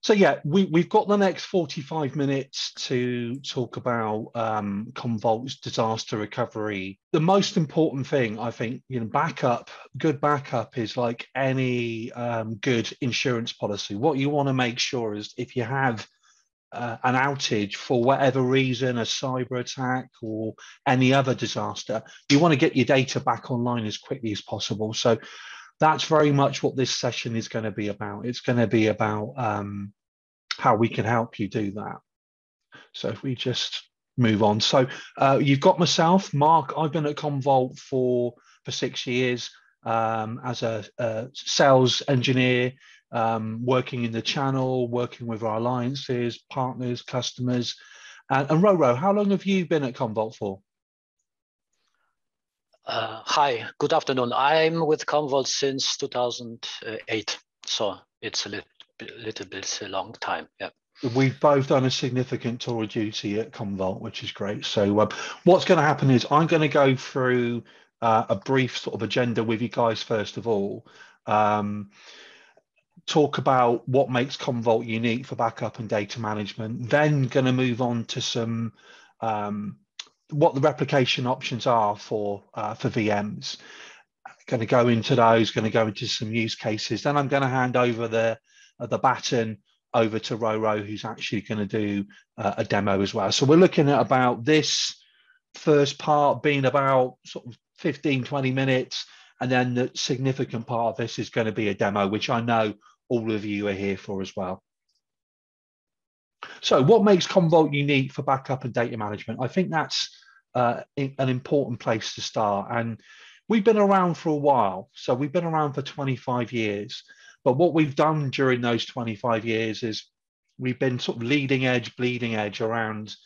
So yeah, we've got the next 45 minutes to talk about Commvault's disaster recovery. The most important thing, I think, backup, good backup is like any good insurance policy. What you want to make sure is if you have an outage for whatever reason, a cyber attack or any other disaster, you want to get your data back online as quickly as possible. So that's very much what this session is going to be about. It's going to be about how we can help you do that. So if we just move on. So you've got myself, Mark. I've been at Commvault for 6 years as a sales engineer, working in the channel, working with our alliances, partners, customers. And Roro, how long have you been at Commvault for? Hi, good afternoon. I'm with Commvault since 2008, so it's a little bit a long time. Yeah. We've both done a significant tour of duty at Commvault, which is great. So what's going to happen is I'm going to go through a brief sort of agenda with you guys first of all. Talk about what makes Commvault unique for backup and data management. Then going to move on to some what the replication options are for VMs. Going to go into those, going to go into some use cases. Then I'm going to hand over the baton over to Roro, who's actually going to do a demo as well. So we're looking at about this first part being about sort of 15, 20 minutes. And then the significant part of this is going to be a demo, which I know all of you are here for as well. So what makes Commvault unique for backup and data management? I think that's an important place to start. And we've been around for a while. So we've been around for 25 years. But what we've done during those 25 years is we've been sort of leading edge, bleeding edge around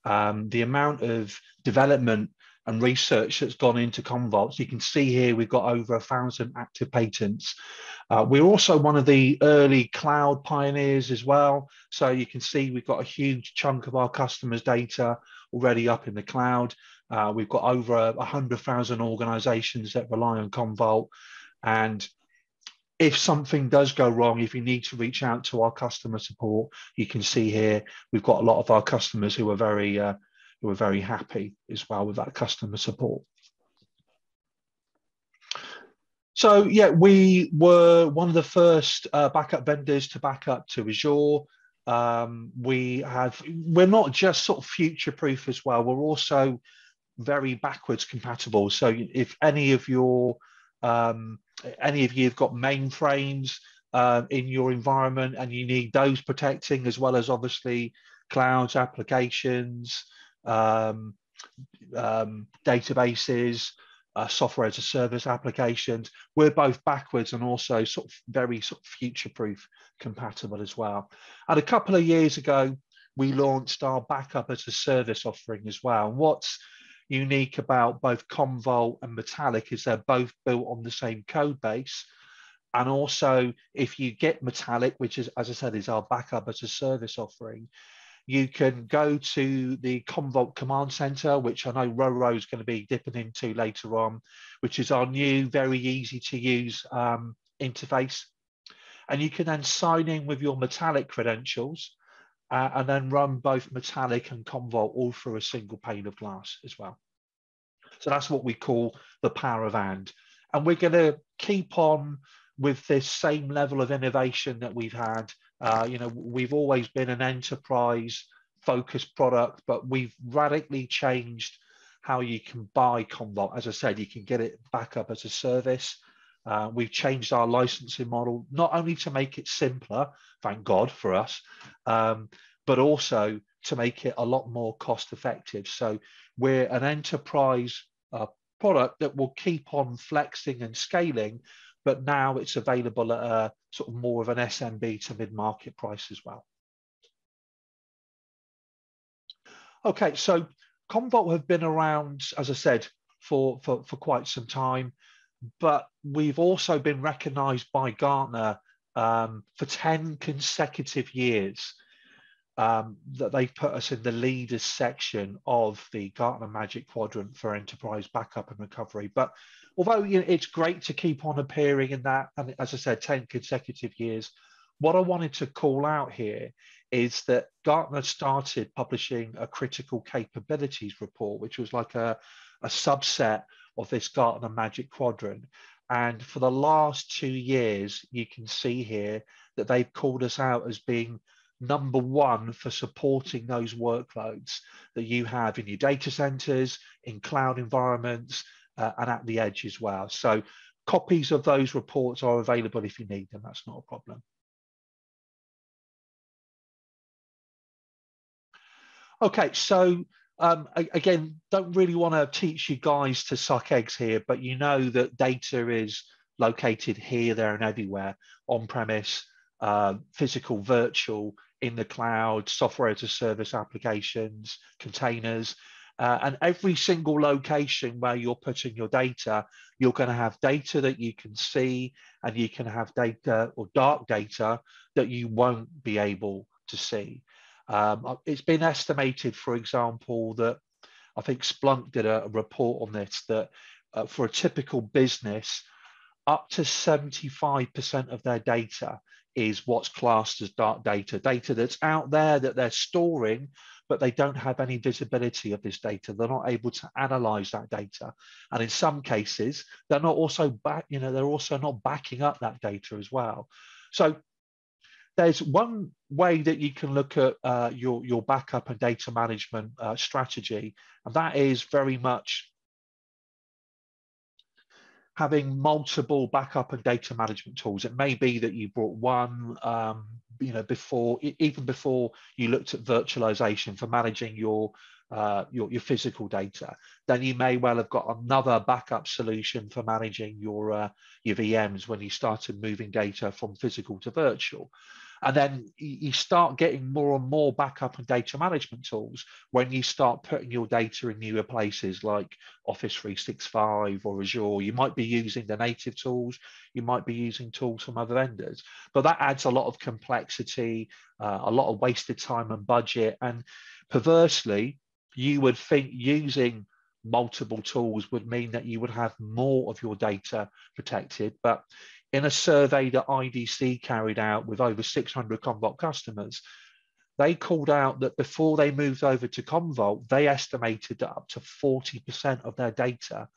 the amount of development and research that's gone into Commvault. So you can see here we've got over 1,000 active patents. We're also one of the early cloud pioneers as well. So you can see we've got a huge chunk of our customers' data already up in the cloud. We've got over 100,000 organizations that rely on Commvault. And if something does go wrong, if you need to reach out to our customer support, you can see here we've got a lot of our customers who are very happy as well with that customer support. So yeah, we were one of the first backup vendors to back up to Azure. We're not just sort of future-proof as well. We're also very backwards compatible. So if any of you have got mainframes in your environment and you need those protecting, as well as obviously clouds, applications, databases, software as a service applications, we're both backwards and also sort of very sort of future-proof compatible as well. And a couple of years ago, we launched our backup as a service offering as well. What's unique about both Commvault and Metallic is they're both built on the same code base. And also, if you get Metallic, which is, as I said, is our backup as a service offering, you can go to the Commvault Command Center, which I know Roro is going to be dipping into later on, which is our new, very easy to use interface. And you can then sign in with your Metallic credentials and then run both Metallic and Commvault all through a single pane of glass as well. So that's what we call the power of and. And we're going to keep on with this same level of innovation that we've had. We've always been an enterprise-focused product, but we've radically changed how you can buy Commvault. As I said, you can get it back up as a service. We've changed our licensing model, not only to make it simpler, thank God for us, but also to make it a lot more cost effective. So we're an enterprise product that will keep on flexing and scaling, but now it's available at a sort of more of an SMB to mid-market price as well. Okay, so Commvault have been around, as I said, for quite some time, but we've also been recognized by Gartner for 10 consecutive years that they've put us in the leaders section of the Gartner Magic Quadrant for enterprise backup and recovery. But although it's great to keep on appearing in that, and as I said, 10 consecutive years, what I wanted to call out here is that Gartner started publishing a critical capabilities report, which was like a subset of this Gartner Magic Quadrant. And for the last 2 years, you can see here that they've called us out as being number one for supporting those workloads that you have in your data centers, in cloud environments, and at the edge as well. So copies of those reports are available if you need them. That's not a problem. Okay, so again, don't really want to teach you guys to suck eggs here, but you know that data is located here, there, and everywhere, on-premise, physical, virtual, in the cloud, software as a service applications, containers, and every single location where you're putting your data, you're going to have data that you can see, and you can have data or dark data that you won't be able to see. It's been estimated, for example, that I think Splunk did a report on this, that for a typical business, up to 75% of their data is what's classed as dark data, data that's out there that they're storing, but they don't have any visibility of this data. They're not able to analyze that data. And in some cases, they're not also they're also not backing up that data as well. So there's one way that you can look at your backup and data management strategy, and that is very much having multiple backup and data management tools. It may be that you brought one, even before you looked at virtualization for managing your physical data. Then you may well have got another backup solution for managing your VMs when you started moving data from physical to virtual. And then you start getting more and more backup and data management tools when you start putting your data in newer places like Office 365 or Azure. You might be using the native tools, you might be using tools from other vendors, but that adds a lot of complexity, a lot of wasted time and budget. And perversely, you would think using multiple tools would mean that you would have more of your data protected. But in a survey that IDC carried out with over 600 Commvault customers, they called out that before they moved over to Commvault, they estimated that up to 40% of their data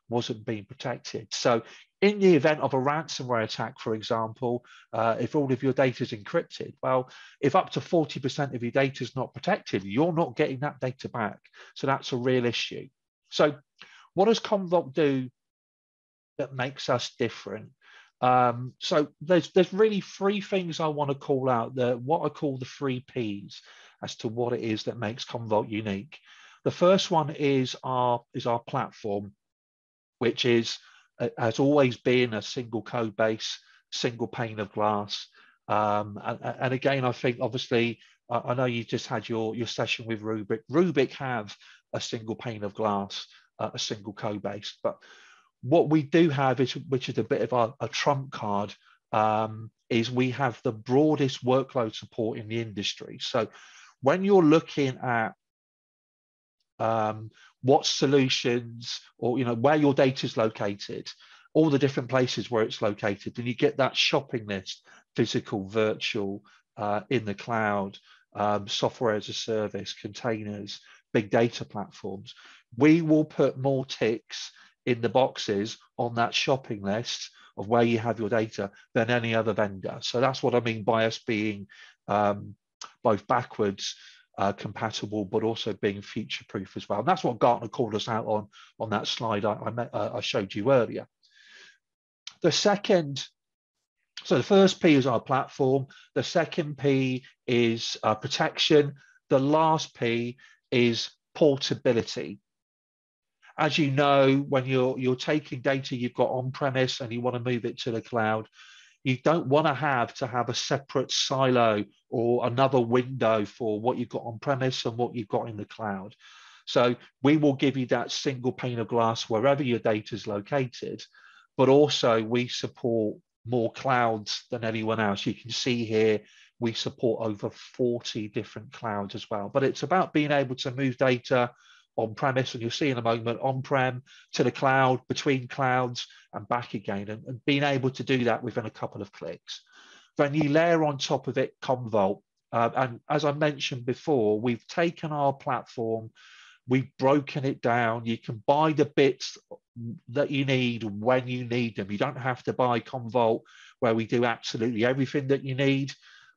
wasn't being protected. So in the event of a ransomware attack, for example, if all of your data is encrypted, well, if up to 40% of your data is not protected, you're not getting that data back. So that's a real issue. So what does Commvault do that makes us different? So there's really three things I want to call out, what I call the 3 Ps as to what it is that makes Commvault unique. The first one is our platform, which has always been a single code base, single pane of glass. And again, I think obviously, I know you just had your session with Rubik. Rubik have a single pane of glass, a single code base, but what we do have, which is a bit of a trump card, is we have the broadest workload support in the industry. So when you're looking at what solutions or where your data is located, all the different places where it's located, and you get that shopping list: physical, virtual, in the cloud, software as a service, containers, big data platforms. We will put more ticks in the boxes on that shopping list of where you have your data than any other vendor. So that's what I mean by us being both backwards compatible, but also being future-proof as well. And that's what Gartner called us out on that slide I showed you earlier. The first P is our platform. The second P is protection. The last P is portability. As you know, when you're taking data you've got on-premise and you want to move it to the cloud, you don't want to have a separate silo or another window for what you've got on-premise and what you've got in the cloud. So we will give you that single pane of glass wherever your data is located, but also we support more clouds than anyone else. You can see here, we support over 40 different clouds as well. But it's about being able to move data on-premise, and you'll see in a moment, on-prem to the cloud, between clouds and back again, and being able to do that within a couple of clicks. Then you layer on top of it Commvault. And as I mentioned before, we've taken our platform, we've broken it down. You can buy the bits that you need when you need them. You don't have to buy Commvault where we do absolutely everything that you need,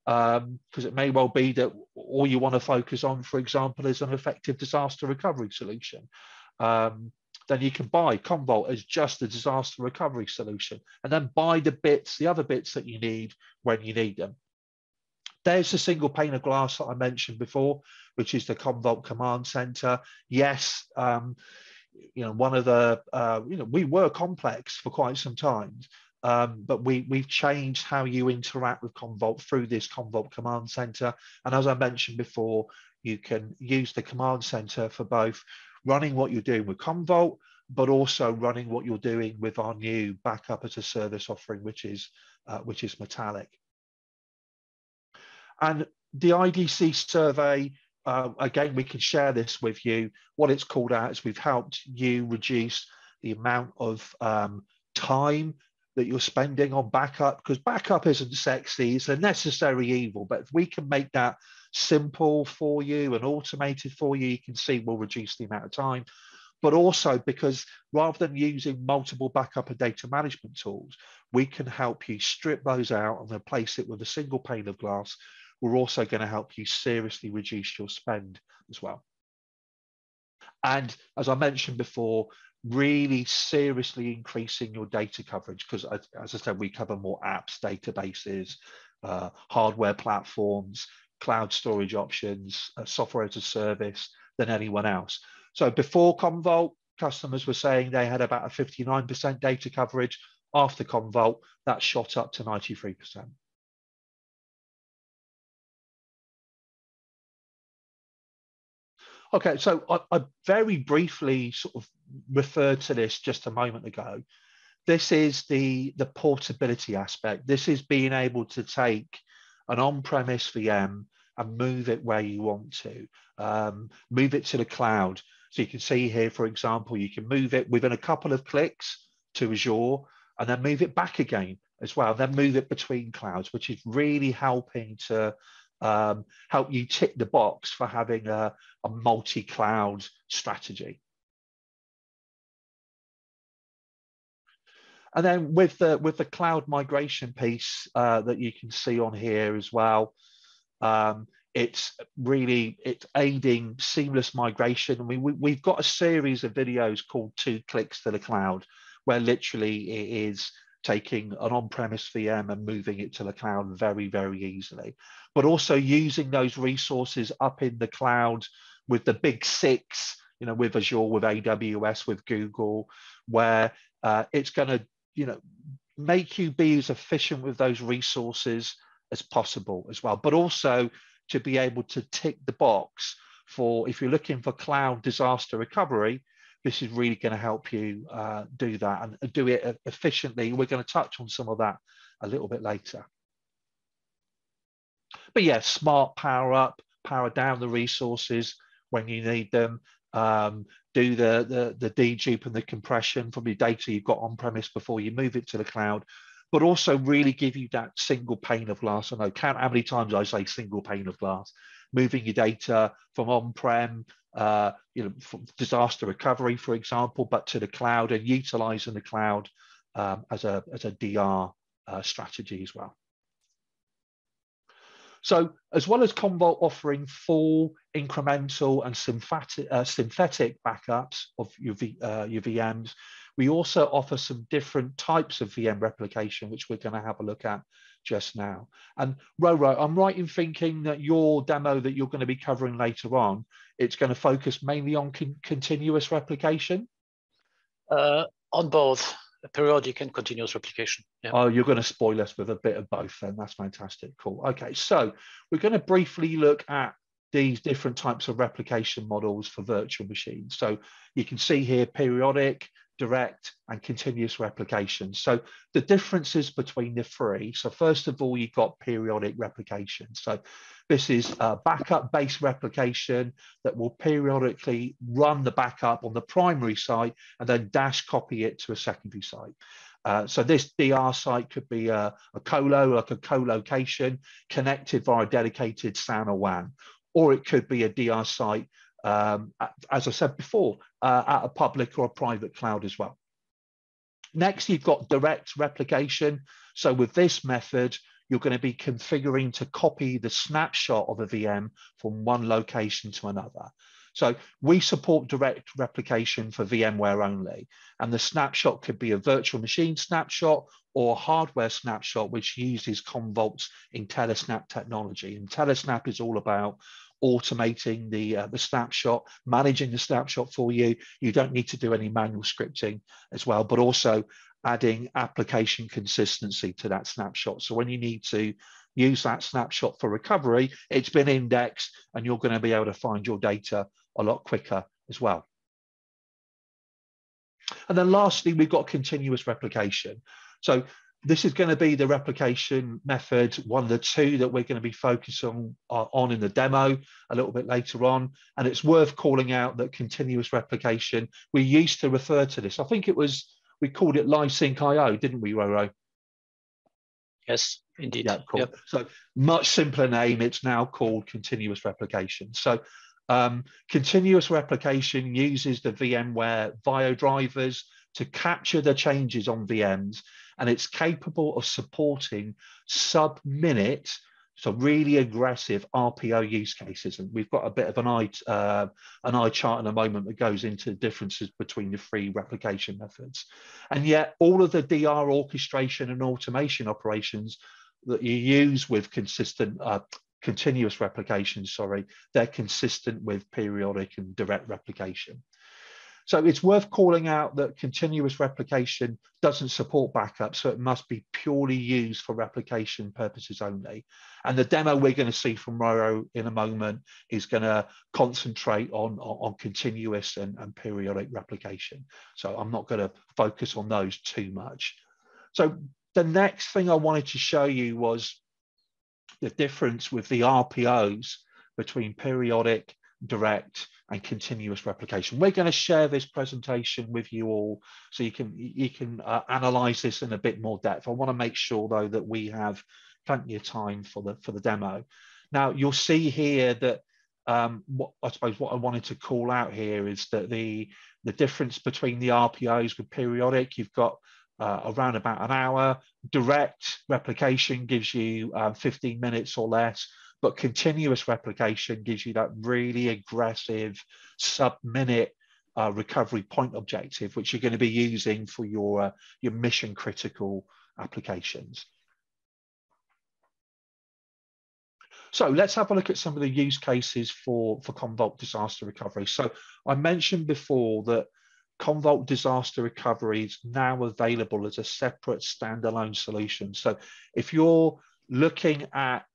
because it may well be that all you want to focus on, for example, is an effective disaster recovery solution. Then you can buy Commvault as just a disaster recovery solution, and then buy the other bits that you need when you need them. There's the single pane of glass that I mentioned before, which is the Commvault Command Center. Yes, one of the, we were complex for quite some time, but we've changed how you interact with Commvault through this Commvault Command Center. And as I mentioned before, you can use the Command Center for both running what you're doing with Commvault, but also running what you're doing with our new backup as a service offering, which is Metallic. And the IDC survey, again, we can share this with you. What it's called out is we've helped you reduce the amount of time that you're spending on backup, because backup isn't sexy, it's a necessary evil. But if we can make that simple for you and automated for you, you can see we'll reduce the amount of time. But also because rather than using multiple backup and data management tools, we can help you strip those out and replace it with a single pane of glass. We're also going to help you seriously reduce your spend as well. And as I mentioned before, really seriously increasing your data coverage, because as I said, we cover more apps, databases, hardware platforms, cloud storage options, software as a service than anyone else. So before Commvault, customers were saying they had about a 59% data coverage. After Commvault, that shot up to 93%. Okay, so I very briefly sort of referred to this just a moment ago. This is the portability aspect. This is being able to take an on-premise VM and move it where you want to, move it to the cloud. So you can see here, for example, you can move it within a couple of clicks to Azure and then move it back again as well, then move it between clouds, which is really helping to help you tick the box for having a multi-cloud strategy. And then with the cloud migration piece that you can see on here as well, it's aiding seamless migration. I mean, we've got a series of videos called 2 Clicks to the Cloud, where literally it is taking an on-premise VM and moving it to the cloud very, very easily, but also using those resources up in the cloud with the big 6, with Azure, with AWS, with Google, where it's going to, make you be as efficient with those resources as possible as well, but also to be able to tick the box for, if you're looking for cloud disaster recovery, this is really going to help you do that and do it efficiently. We're going to touch on some of that a little bit later. But yeah, smart power up, power down the resources when you need them. Do the dedupe and the compression from the data you've got on premise before you move it to the cloud, but also really give you that single pane of glass. I know, count how many times I say single pane of glass. Moving your data from on-prem, from disaster recovery, for example, but to the cloud, and utilizing the cloud as a DR strategy as well. So as well as Commvault offering full, incremental and synthetic backups of your VMs, we also offer some different types of VM replication, which we're going to have a look at just now. And Roro, I'm right in thinking that your demo that you're going to be covering later on, it's going to focus mainly on continuous replication? On both periodic and continuous replication. Yeah. Oh, you're going to spoil us with a bit of both then. That's fantastic. Cool. Okay, so we're going to briefly look at these different types of replication models for virtual machines. So you can see here periodic, direct, and continuous replication. So the differences between the 3. So first of all, you've got periodic replication. So this is a backup-based replication that will periodically run the backup on the primary site and then dash copy it to a secondary site. So this DR site could be a colo, like a co-location connected via dedicated SAN or WAN, or it could be a DR site, as I said before, at a public or a private cloud as well. Next, you've got direct replication. So with this method, you're going to be configuring to copy the snapshot of a VM from one location to another. So we support direct replication for VMware only. And the snapshot could be a virtual machine snapshot or a hardware snapshot, which uses Commvault's IntelliSnap technology. IntelliSnap is all about automating the snapshot, managing the snapshot for you. You don't need to do any manual scripting as well, but also adding application consistency to that snapshot. So when you need to use that snapshot for recovery, it's been indexed and you're going to be able to find your data a lot quicker as well. And then lastly, we've got continuous replication. So this is going to be the replication method, one of the two that we're going to be focused on in the demo a little bit later on. And it's worth calling out that continuous replication, we used to refer to this. I think it was, we called it Live Sync IO, didn't we, Roro? Yes, indeed. Yeah, cool. Yep. So much simpler name, it's now called continuous replication. So continuous replication uses the VMware VAIO drivers to capture the changes on VMs, and it's capable of supporting sub-minute, so really aggressive RPO use cases. And we've got a bit of an eye chart in a moment that goes into the differences between the three replication methods. And yet all of the DR orchestration and automation operations that you use with continuous replication, they're consistent with periodic and direct replication. So it's worth calling out that continuous replication doesn't support backup, so it must be purely used for replication purposes only. And the demo we're going to see from Roro in a moment is going to concentrate on continuous and periodic replication. So I'm not going to focus on those too much. So the next thing I wanted to show you was the difference with the RPOs between periodic, direct, and continuous replication. We're going to share this presentation with you all so you can analyze this in a bit more depth. I want to make sure though that we have plenty of time for the demo. Now you'll see here that what I wanted to call out here is that the difference between the RPOs with periodic, you've got around about an hour. Direct replication gives you 15 minutes or less, but continuous replication gives you that really aggressive sub-minute recovery point objective, which you're going to be using for your mission critical applications. So let's have a look at some of the use cases for Commvault disaster recovery. So I mentioned before that Commvault disaster recovery is now available as a separate standalone solution. So if you're looking at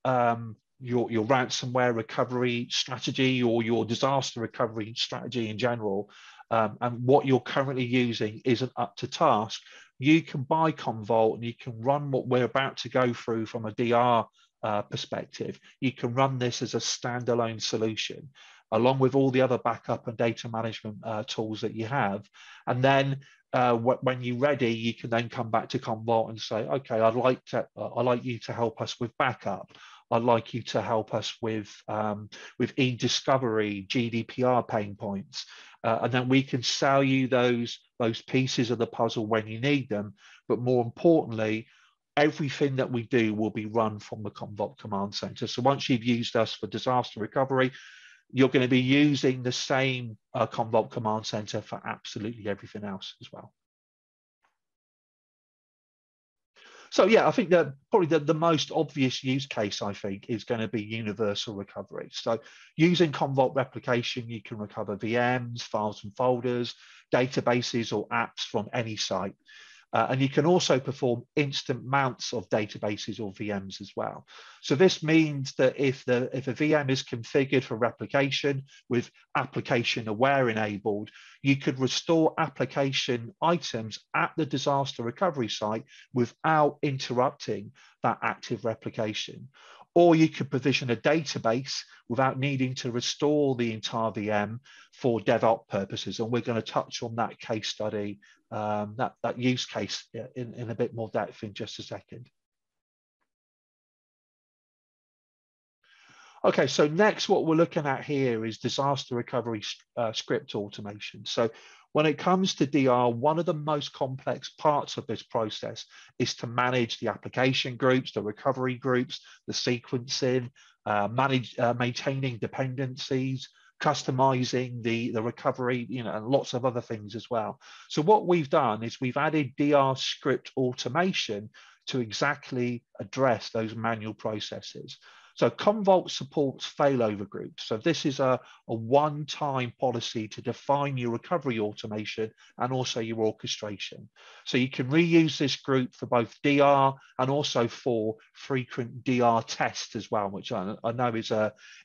your ransomware recovery strategy or your disaster recovery strategy in general, and what you're currently using isn't up to task, you can buy Commvault and you can run what we're about to go through from a DR perspective. You can run this as a standalone solution, along with all the other backup and data management tools that you have. And then when you're ready, you can then come back to Commvault and say, okay, I'd like you to help us with backup. I'd like you to help us with e-discovery, GDPR pain points. And then we can sell you those pieces of the puzzle when you need them. But more importantly, everything that we do will be run from the Commvault Command Center. So once you've used us for disaster recovery, you're going to be using the same Commvault Command Center for absolutely everything else as well. So yeah, I think that probably the most obvious use case, I think, is going to be universal recovery. So using Commvault replication, you can recover VMs, files and folders, databases or apps from any site. And you can also perform instant mounts of databases or VMs as well. So this means that if a VM is configured for replication with application aware enabled, you could restore application items at the disaster recovery site without interrupting that active replication. or you could provision a database without needing to restore the entire VM for DevOps purposes. And we're going to touch on that case study, that use case in a bit more depth in just a second. Okay, so next what we're looking at here is disaster recovery script automation. So when it comes to DR, one of the most complex parts of this process is to manage the application groups, the recovery groups, the sequencing, maintaining dependencies, customizing the recovery, and lots of other things as well. So what we've done is we've added DR script automation to exactly address those manual processes. So Commvault supports failover groups. So this is a one-time policy to define your recovery automation and also your orchestration. So you can reuse this group for both DR and also for frequent DR tests as well, which I know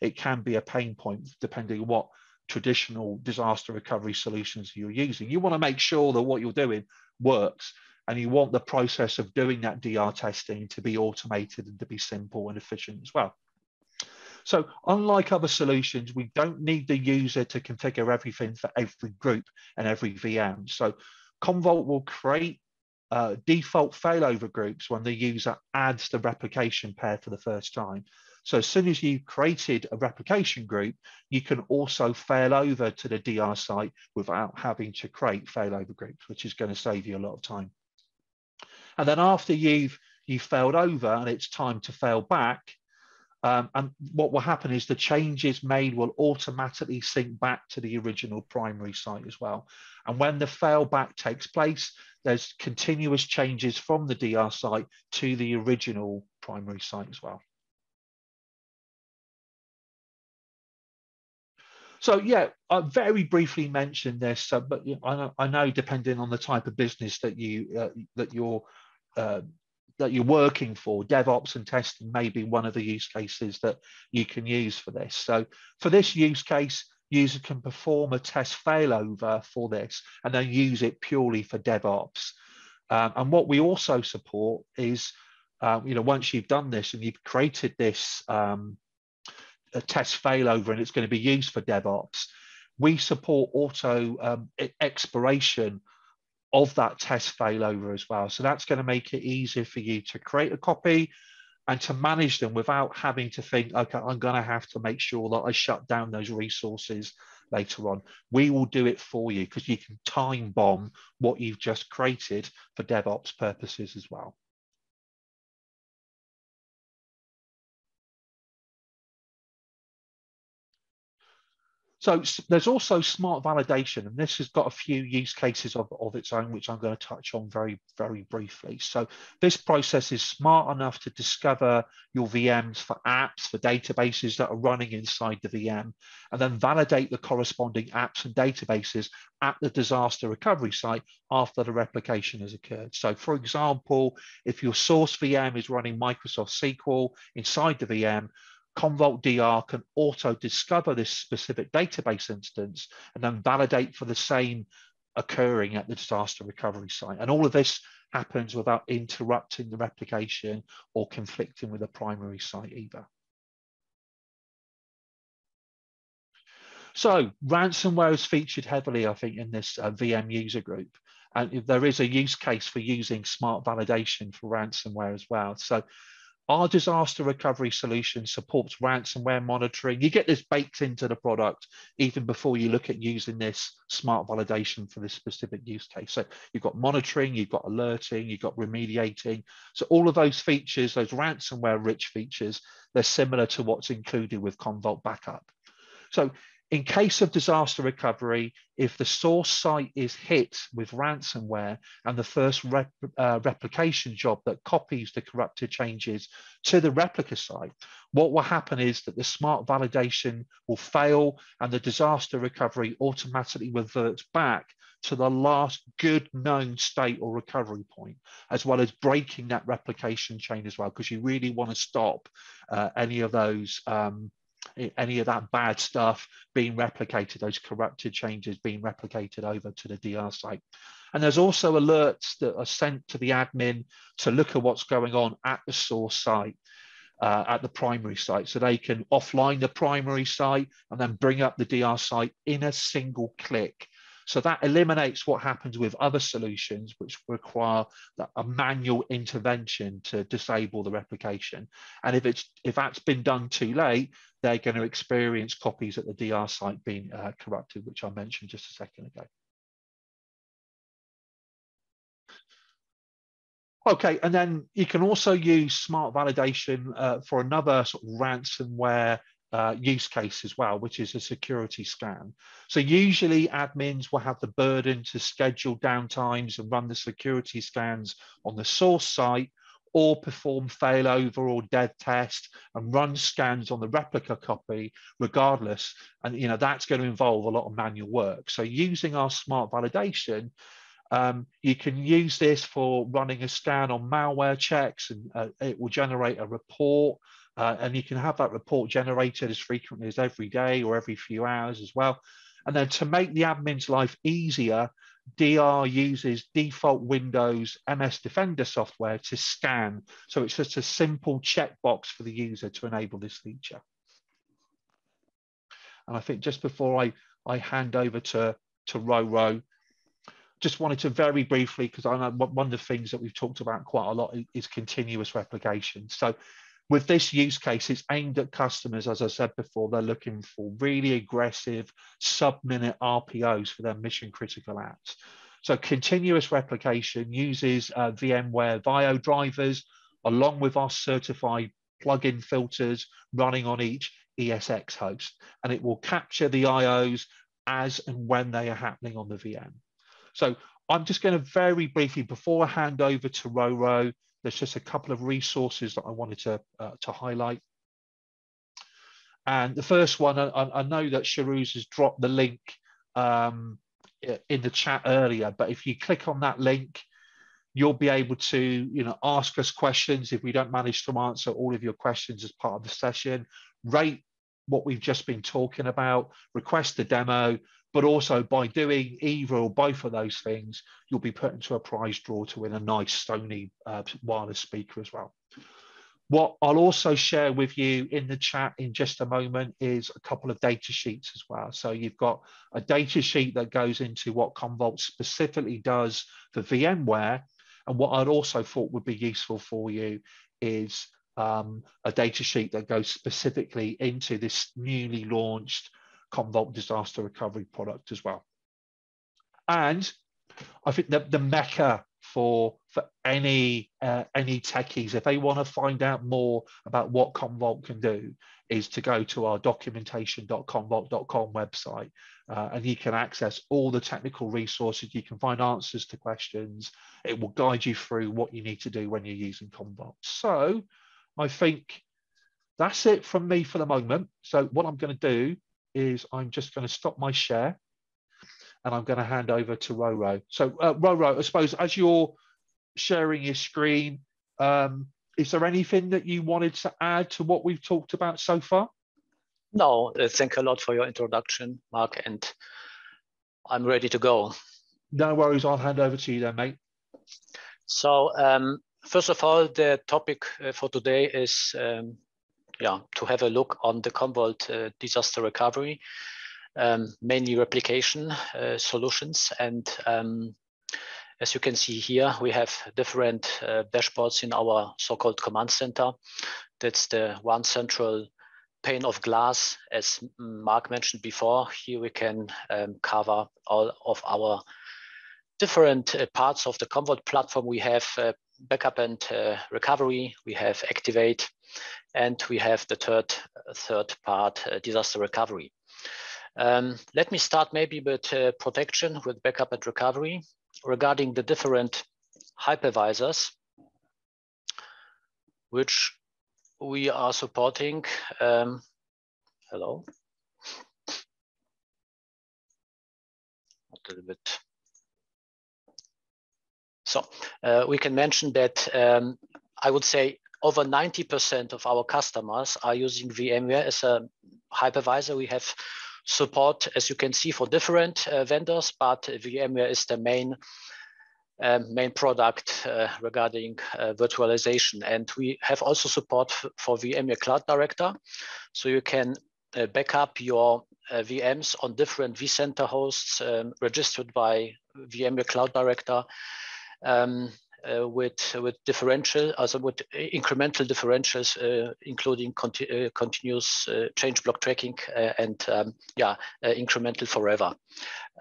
it can be a pain point depending on what traditional disaster recovery solutions you're using. You want to make sure that what you're doing works, and you want the process of doing that DR testing to be automated and to be simple and efficient as well. So unlike other solutions, we don't need the user to configure everything for every group and every VM. So Commvault will create default failover groups when the user adds the replication pair for the first time. So as soon as you've created a replication group, you can also fail over to the DR site without having to create failover groups, which is going to save you a lot of time. And then after you've failed over and it's time to fail back, and what will happen is the changes made will automatically sync back to the original primary site as well. And when the failback takes place, there's continuous changes from the DR site to the original primary site as well. So yeah, I very briefly mentioned this, but I know depending on the type of business that you're working for, DevOps and testing may be one of the use cases that you can use for this. So for this use case, user can perform a test failover for this and then use it purely for DevOps. And what we also support is, once you've done this and you've created this a test failover and it's going to be used for DevOps, we support auto expiration of that test failover as well. So that's going to make it easier for you to create a copy and to manage them without having to think, okay, I'm going to have to make sure that I shut down those resources later on. We will do it for you because you can time bomb what you've just created for DevOps purposes as well. So there's also smart validation, and this has got a few use cases of its own, which I'm going to touch on very, very briefly. So this process is smart enough to discover your VMs for apps, for databases that are running inside the VM, and then validate the corresponding apps and databases at the disaster recovery site after the replication has occurred. So for example, if your source VM is running Microsoft SQL inside the VM, Commvault DR can auto discover this specific database instance and then validate for the same occurring at the disaster recovery site. And all of this happens without interrupting the replication or conflicting with the primary site either. So ransomware is featured heavily, I think, in this VM user group. And there is a use case for using smart validation for ransomware as well. So our disaster recovery solution supports ransomware monitoring. You get this baked into the product even before you look at using this smart validation for this specific use case. So you've got monitoring, you've got alerting, you've got remediating. So all of those features, those ransomware rich features, they're similar to what's included with Commvault Backup. So in case of disaster recovery, if the source site is hit with ransomware and the first replication job that copies the corrupted changes to the replica site, what will happen is that the smart validation will fail and the disaster recovery automatically reverts back to the last good known state or recovery point, as well as breaking that replication chain as well, because you really want to stop any of that bad stuff being replicated, those corrupted changes being replicated over to the DR site. And there's also alerts that are sent to the admin to look at what's going on at the source site. at the primary site. So they can offline the primary site and then bring up the DR site in a single click. So that eliminates what happens with other solutions, which require a manual intervention to disable the replication. And if that's been done too late, they're going to experience copies at the DR site being corrupted, which I mentioned just a second ago. Okay, and then you can also use smart validation for another sort of ransomware use case as well, which is a security scan. So usually admins will have the burden to schedule downtimes and run the security scans on the source site, or perform failover or dev test and run scans on the replica copy regardless. And that's going to involve a lot of manual work. So using our smart validation, you can use this for running a scan on malware checks, and it will generate a report. And you can have that report generated as frequently as every day or every few hours as well. And then to make the admin's life easier, DR uses default Windows MS Defender software to scan. So it's just a simple checkbox for the user to enable this feature. And I think just before I hand over to Roro, just wanted to very briefly, because I know one of the things that we've talked about quite a lot is continuous replication. So with this use case, it's aimed at customers, as I said before, they're looking for really aggressive sub-minute RPOs for their mission-critical apps. So continuous replication uses VMware VAIO drivers, along with our certified plugin filters running on each ESX host. And it will capture the IOs as and when they are happening on the VM. So I'm just going to very briefly, before I hand over to Roro, there's just a couple of resources that I wanted to highlight. And the first one, I know that Sharuz has dropped the link in the chat earlier, but if you click on that link, you'll be able to ask us questions if we don't manage to answer all of your questions as part of the session. Rate what we've just been talking about, request a demo, but also by doing either or both of those things, you'll be put into a prize draw to win a nice Sony wireless speaker as well. What I'll also share with you in the chat in just a moment is a couple of data sheets as well. So you've got a data sheet that goes into what Commvault specifically does for VMware. And what I'd also thought would be useful for you is a data sheet that goes specifically into this newly launched Commvault disaster recovery product as well. And I think that the mecca for any techies, if they want to find out more about what Commvault can do, is to go to our documentation.commvault.com website, and you can access all the technical resources. You can find answers to questions. It will guide you through what you need to do when you're using Commvault. So I think that's it from me for the moment. So what I'm going to do is I'm just going to stop my share and I'm going to hand over to Roro. So Roro, I suppose as you're sharing your screen, is there anything that you wanted to add to what we've talked about so far? No, thank you a lot for your introduction, Mark, and I'm ready to go. No worries, I'll hand over to you then, mate. So first of all, the topic for today is to have a look on the Commvault disaster recovery, mainly replication solutions. And as you can see here, we have different dashboards in our so-called command center. That's the one central pane of glass. As Mark mentioned before, here we can cover all of our different parts of the Commvault platform. We have backup and recovery, we have activate, and we have the third part, disaster recovery. Let me start maybe with protection with backup and recovery. Regarding the different hypervisors which we are supporting. Hello. A little bit. So we can mention that I would say over 90% of our customers are using VMware as a hypervisor. We have support, as you can see, for different vendors, but VMware is the main main product regarding virtualization. And we have also support for VMware Cloud Director. So you can back up your VMs on different vCenter hosts registered by VMware Cloud Director with differential, also with incremental differentials, including continuous change block tracking and incremental forever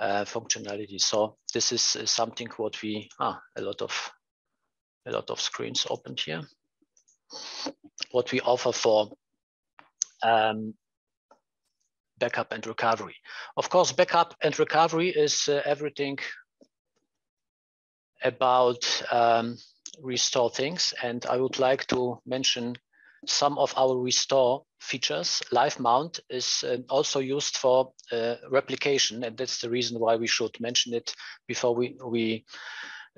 functionality. So this is something what we a lot of screens opened here. What we offer for backup and recovery. Of course, backup and recovery is everything about restore things, and I would like to mention some of our restore features. Live mount is also used for replication, and that's the reason why we should mention it before we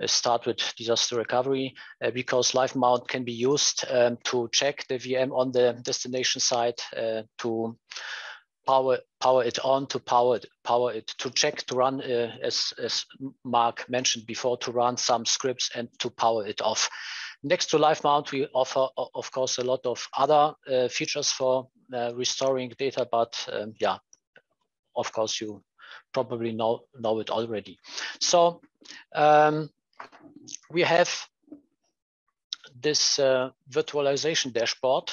start with disaster recovery, because live mount can be used to check the VM on the destination site, to power it on, to power it, to check, to run, as Mark mentioned before, to run some scripts and to power it off. Next to live mount, we offer, of course, a lot of other features for restoring data, but of course, you probably know it already. So we have this virtualization dashboard,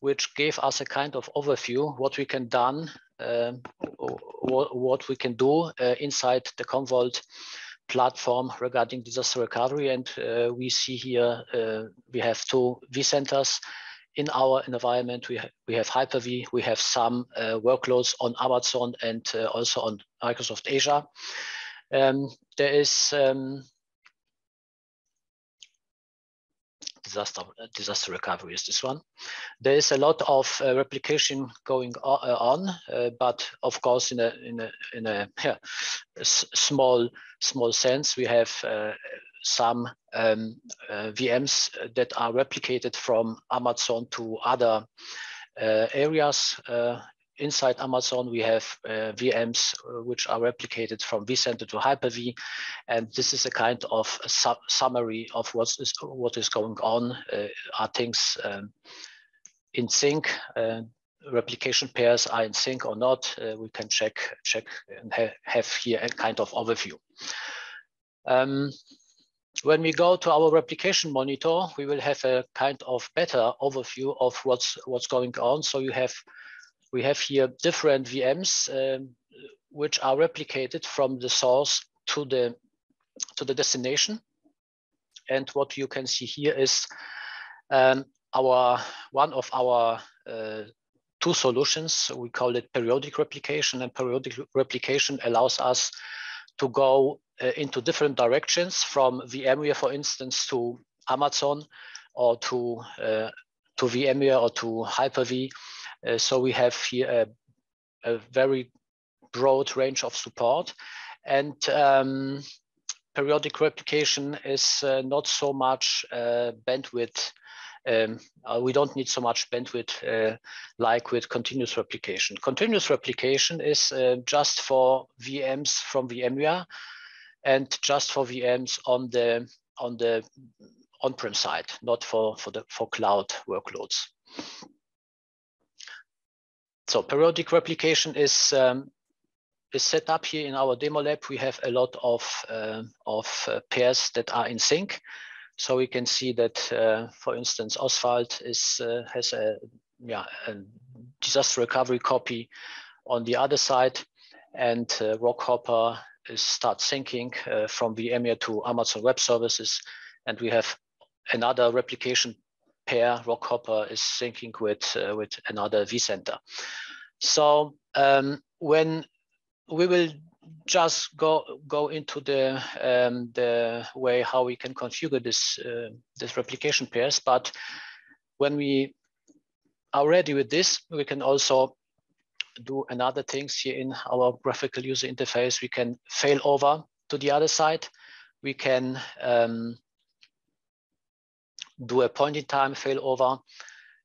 which gave us a kind of overview what we can done, what we can do inside the Commvault platform regarding disaster recovery. And we see here we have 2 vCenters in our environment. We have Hyper-V, we have some workloads on Amazon and also on Microsoft Azure. There is disaster recovery is this one. There is a lot of replication going on, but of course in a small sense. We have some VMs that are replicated from Amazon to other areas. Inside Amazon, we have VMs which are replicated from vCenter to Hyper-V, and this is a kind of summary of what is going on. Are things in sync? Replication pairs are in sync or not? We can check and have here a kind of overview. When we go to our replication monitor, we will have a kind of better overview of what's going on. So we have here different VMs which are replicated from the source to the destination. And what you can see here is one of our 2 solutions. We call it periodic replication, and periodic replication allows us to go into different directions from VMware, for instance, to Amazon, or to VMware, or to Hyper-V. So we have here a very broad range of support, and periodic replication is not so much bandwidth. We don't need so much bandwidth like with continuous replication. Continuous replication is just for VMs from VMware and just for VMs on the on-prem side, not for cloud workloads. So periodic replication is set up here in our demo lab. We have a lot of pairs that are in sync. So we can see that, for instance, Oswald has a disaster recovery copy on the other side, and Rockhopper starts syncing from VMware to Amazon Web Services, and we have another replication pair. Rockhopper is syncing with another vCenter. So when we will just go into the way how we can configure this replication pairs, but when we are ready with this, we can also do another things here in our graphical user interface. We can fail over to the other side. We can do a point in time failover,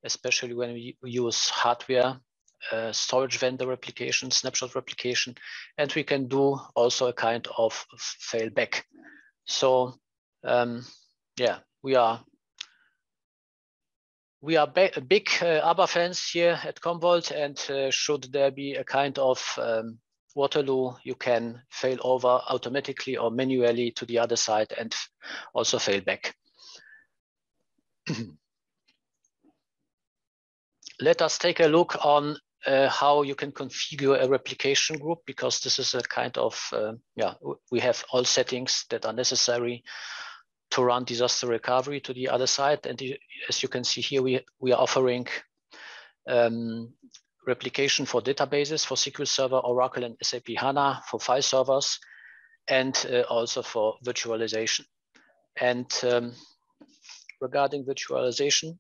especially when we use hardware, storage vendor replication, snapshot replication, and we can do also a kind of failback. So yeah, we are big ABBA fans here at Commvault, and should there be a kind of Waterloo, you can fail over automatically or manually to the other side and also fail back. Let us take a look on how you can configure a replication group, because this is a kind of, yeah, we have all settings that are necessary to run disaster recovery to the other side. And as you can see here, we are offering replication for databases, for SQL Server, Oracle, and SAP HANA, for file servers, and also for virtualization. And regarding virtualization,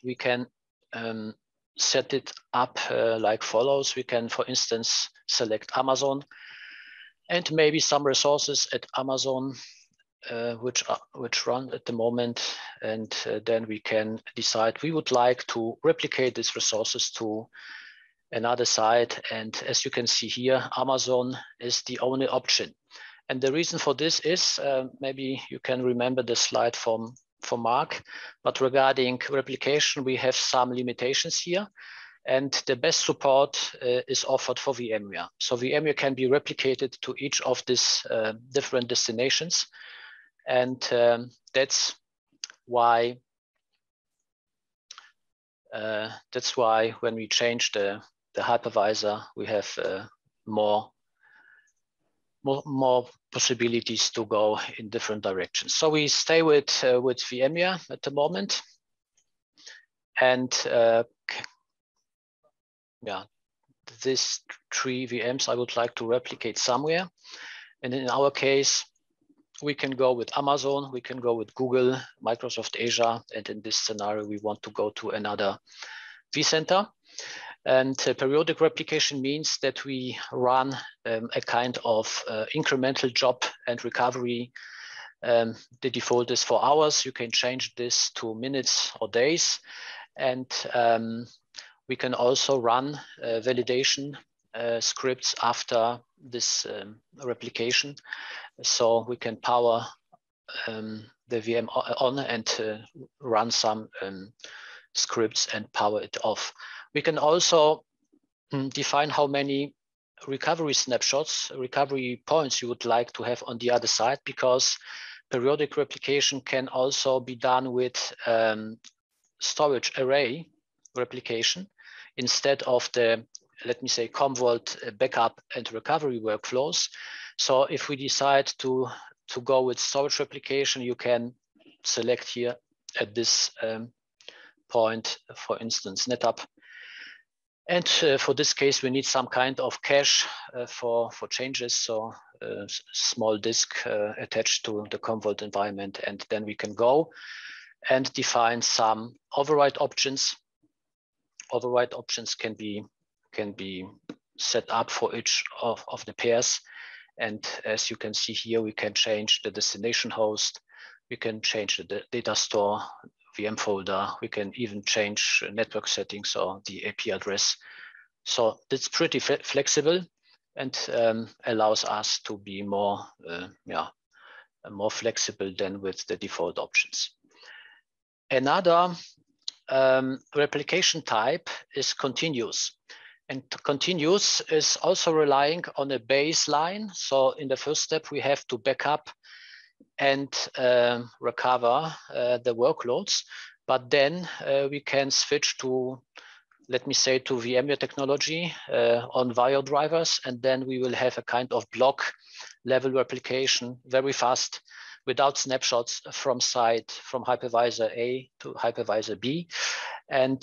we can set it up like follows. We can, for instance, select Amazon and maybe some resources at Amazon which run at the moment, and then we can decide we would like to replicate these resources to another site. And as you can see here, Amazon is the only option. And the reason for this is, maybe you can remember the slide from Marc, but regarding replication, we have some limitations here. And the best support is offered for VMware. So VMware can be replicated to each of these different destinations. And that's why when we change the hypervisor, we have more possibilities to go in different directions. So we stay with VMware at the moment, and yeah, these 3 VMs I would like to replicate somewhere. And in our case, we can go with Amazon, we can go with Google, Microsoft Azure, and in this scenario, we want to go to another vCenter. And periodic replication means that we run a kind of incremental job and recovery. The default is for hours. You can change this to minutes or days. And we can also run validation scripts after this replication. So we can power the VM on and run some scripts and power it off. We can also define how many recovery snapshots, recovery points you would like to have on the other side, because periodic replication can also be done with storage array replication instead of the, let me say, Commvault backup and recovery workflows. So if we decide to go with storage replication, you can select here at this point, for instance, NetApp. And for this case, we need some kind of cache for changes. So small disk attached to the Commvault environment. And then we can go and define some override options. Override options can be set up for each of the pairs. And as you can see here, we can change the destination host. We can change the data store, VM folder. We can even change network settings or the IP address. So it's pretty flexible and allows us to be more flexible than with the default options. Another replication type is continuous. And continuous is also relying on a baseline. So in the first step, we have to back up and recover the workloads. But then we can switch to, let me say, to VMware technology on VAIO drivers. And then we will have a kind of block level replication very fast without snapshots from hypervisor A to hypervisor B. And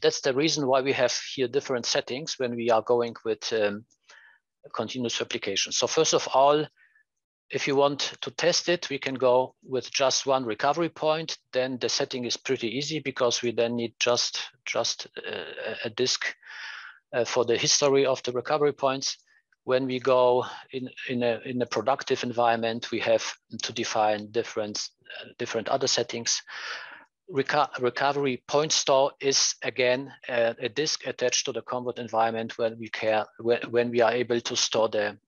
that's the reason why we have here different settings when we are going with continuous replication. So first of all, if you want to test it, we can go with just one recovery point. Then the setting is pretty easy because we then need just a disk for the history of the recovery points. When we go in a productive environment, we have to define different other settings. recovery point store is again a disk attached to the Commvault environment when we are able to store the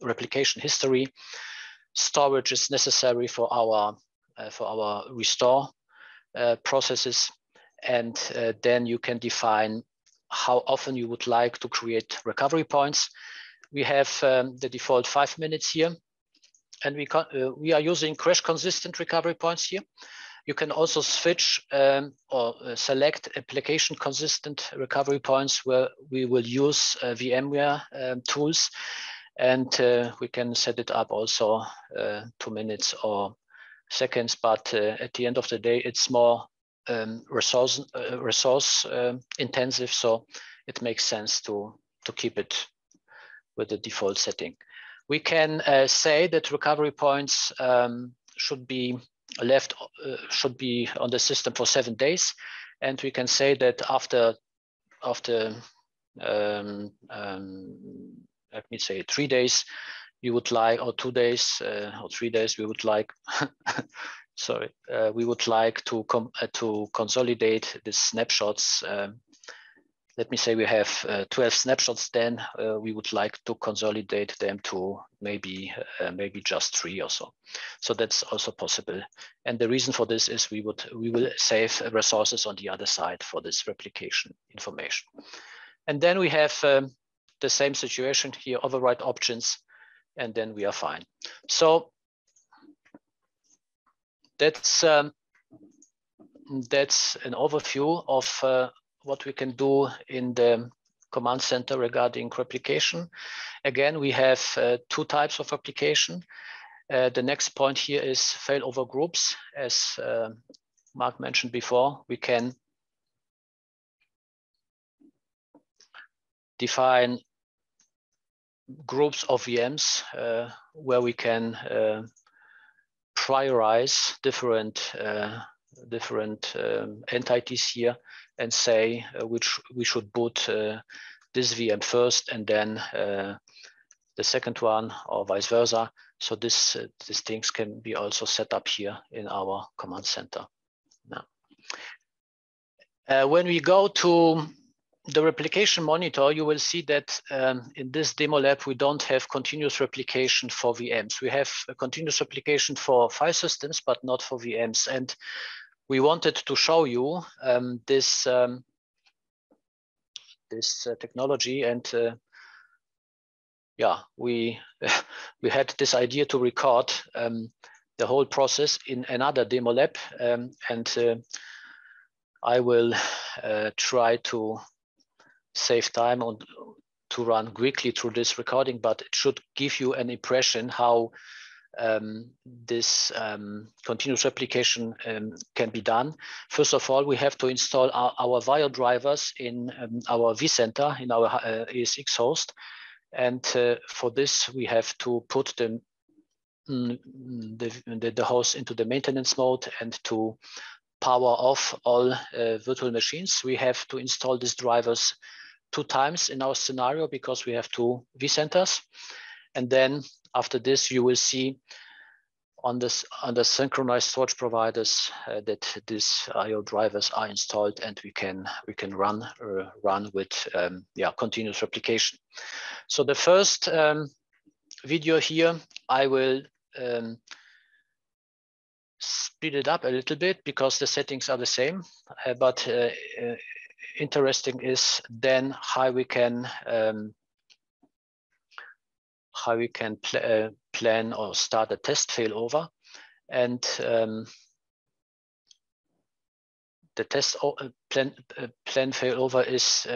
replication history. Storage is necessary for our restore processes, and then you can define how often you would like to create recovery points. We have the default 5 minutes here, and we are using crash consistent recovery points here. You can also switch or select application consistent recovery points where we will use VMware tools, and we can set it up also 2 minutes or seconds, but at the end of the day, it's more resource intensive, so it makes sense to keep it with the default setting. We can say that recovery points should be on the system for 7 days, and we can say that after let me say 3 days, you would like, or 2 days or 3 days, we would like sorry, we would like to consolidate the snapshots. Let me say we have 12 snapshots, then we would like to consolidate them to maybe just 3 or so. So that's also possible. And the reason for this is we will save resources on the other side for this replication information. And then we have the same situation here, override options, and then we are fine. So that's an overview of what we can do in the command center regarding replication. Again, we have 2 types of replication. The next point here is failover groups. As Marc mentioned before, we can define groups of VMs where we can prioritize different entities here and say which we should boot this VM first and then the second one, or vice versa. So these things can be also set up here in our command center. Now, when we go to the replication monitor, you will see that in this demo lab, we don't have continuous replication for VMs. We have a continuous replication for file systems, but not for VMs. And we wanted to show you this technology, and yeah, we had this idea to record the whole process in another demo lab, and I will try to save time to run quickly through this recording, but it should give you an impression how this continuous replication can be done. First of all, we have to install our VAIO drivers in our vCenter, in our ESX host. And for this, we have to put the host into the maintenance mode, and to power off all virtual machines. We have to install these drivers 2 times in our scenario because we have 2 vCenters. And then after this, you will see on the synchronized storage providers that these IO drivers are installed, and we can run with continuous replication. So the first video here, I will speed it up a little bit because the settings are the same, but interesting is then how we can plan or start a test failover. And the test plan failover is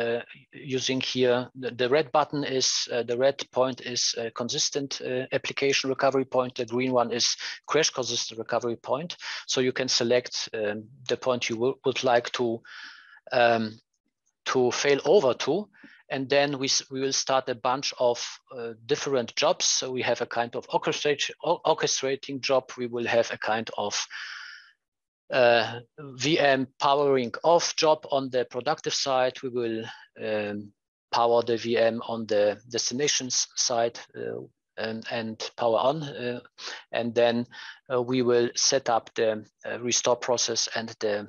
using here, the red button is, the red point is a consistent application recovery point. The green one is crash consistent recovery point. So you can select the point you would like to fail over to. And then we will start a bunch of different jobs. So we have a kind of orchestrating job. We will have a kind of VM powering off job on the productive side. We will power the VM on the destinations side and power on, and then we will set up the restore process and the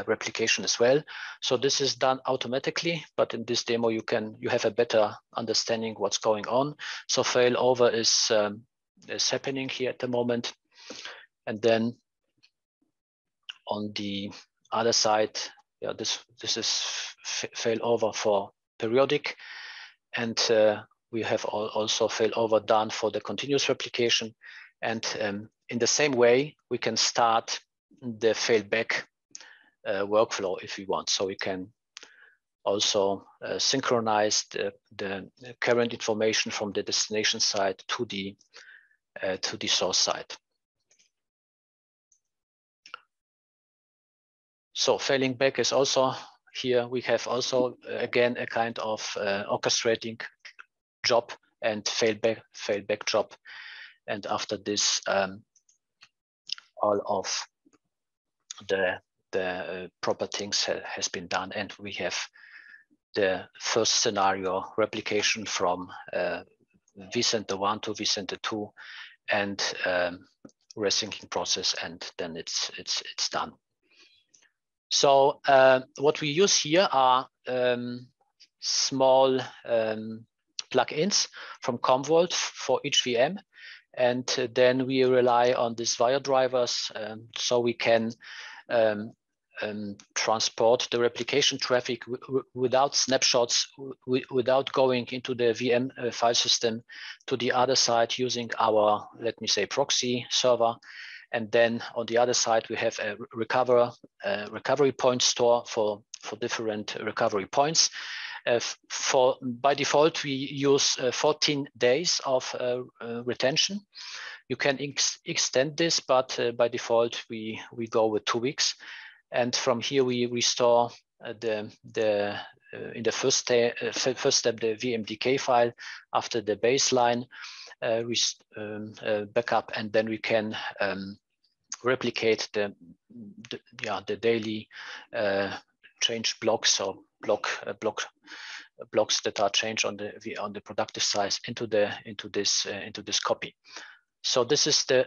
replication as well. So this is done automatically, but in this demo you have a better understanding what's going on. So failover is happening here at the moment, and then on the other side, yeah, this is failover for periodic, and we have also failover done for the continuous replication. And in the same way, we can start the failback workflow if we want. So we can also synchronize the current information from the destination side to the source side. So failing back is also here. We have also again a kind of orchestrating job and failback job, and after this, all of the proper things has been done, and we have the first scenario replication from vCenter 1 to vCenter 2, and resyncing process, and then it's done. So what we use here are small plugins from Commvault for each VM, and then we rely on these VAIO drivers, so we can transport the replication traffic without snapshots, without going into the VM file system to the other side using our, let me say, proxy server. And then on the other side, we have a recovery point store for different recovery points. By default, we use 14 days of retention. You can extend this, but by default, we go with 2 weeks. And from here, we restore in the first step the VMDK file after the baseline backup, and then we can replicate the daily change blocks or blocks that are changed on the productive side into this copy. So this is the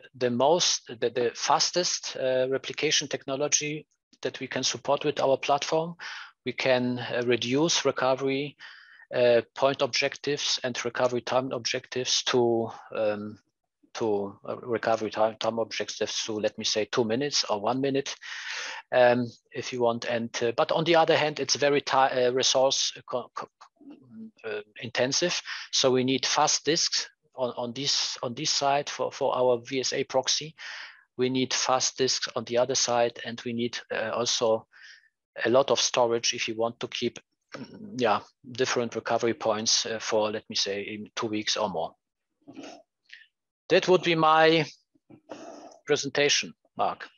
fastest replication technology that we can support with our platform. We can reduce recovery point objectives and recovery time objectives to recovery time objectives to, let me say, 2 minutes or 1 minute, if you want. And but on the other hand, it's very resource intensive. So we need fast disks on this side for our VSA proxy. We need fast disks on the other side, and we need also a lot of storage if you want to keep different recovery points for, let me say, in 2 weeks or more. That would be my presentation, Mark.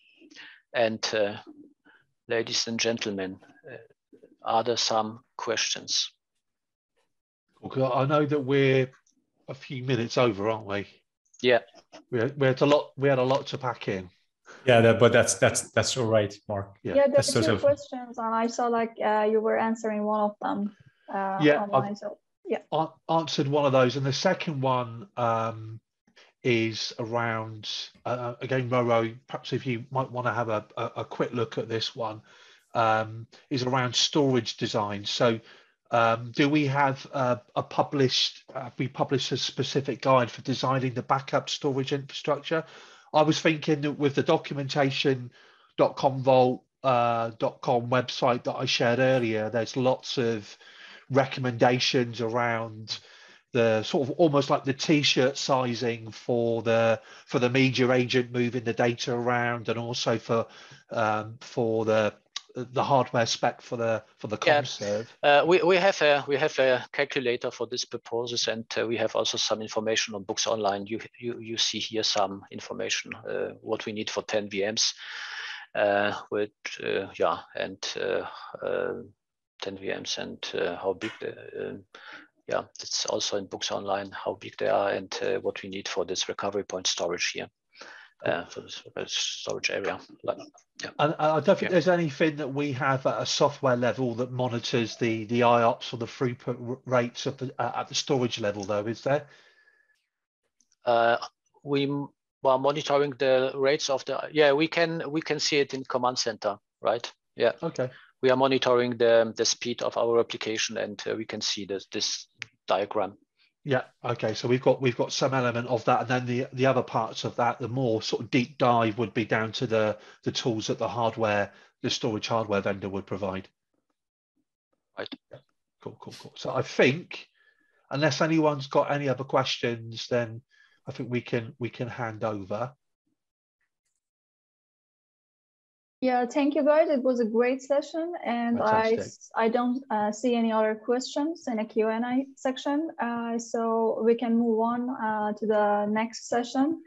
And ladies and gentlemen, are there some questions? Okay, I know that we're a few minutes over, aren't we? Yeah. We had a lot to pack in. Yeah, but that's all right, Mark. Yeah, there's two questions, and I saw like you were answering one of them online. So yeah, answered one of those, and the second one is around again, Roro. Perhaps if you might want to have a quick look at this one, is around storage design. So, do we have we published a specific guide for designing the backup storage infrastructure? I was thinking that with the documentation.commvault.com website that I shared earlier, there's lots of recommendations around the sort of almost like the t-shirt sizing for the media agent moving the data around, and also for the hardware spec for the CommServe. We have a calculator for this purposes, and we have also some information on books online. You see here some information what we need for 10 VMs with 10 VMs and how big it's also in books online how big they are, and what we need for this recovery point storage here. For this storage area. And I don't think there's anything that we have at a software level that monitors the IOPS or the throughput rates at the storage level, though, is there? We are monitoring the rates of the, yeah, we can see it in Command Center, right? Yeah. Okay. We are monitoring the speed of our replication, and we can see this diagram. Yeah. Okay. So we've got some element of that, and then the other parts of that, the more sort of deep dive would be down to the tools that the storage hardware vendor would provide. Right. Yeah. Cool. So I think, unless anyone's got any other questions, then I think we can hand over. Yeah, thank you guys. It was a great session, and Fantastic. I don't see any other questions in a Q&A section, so we can move on to the next session.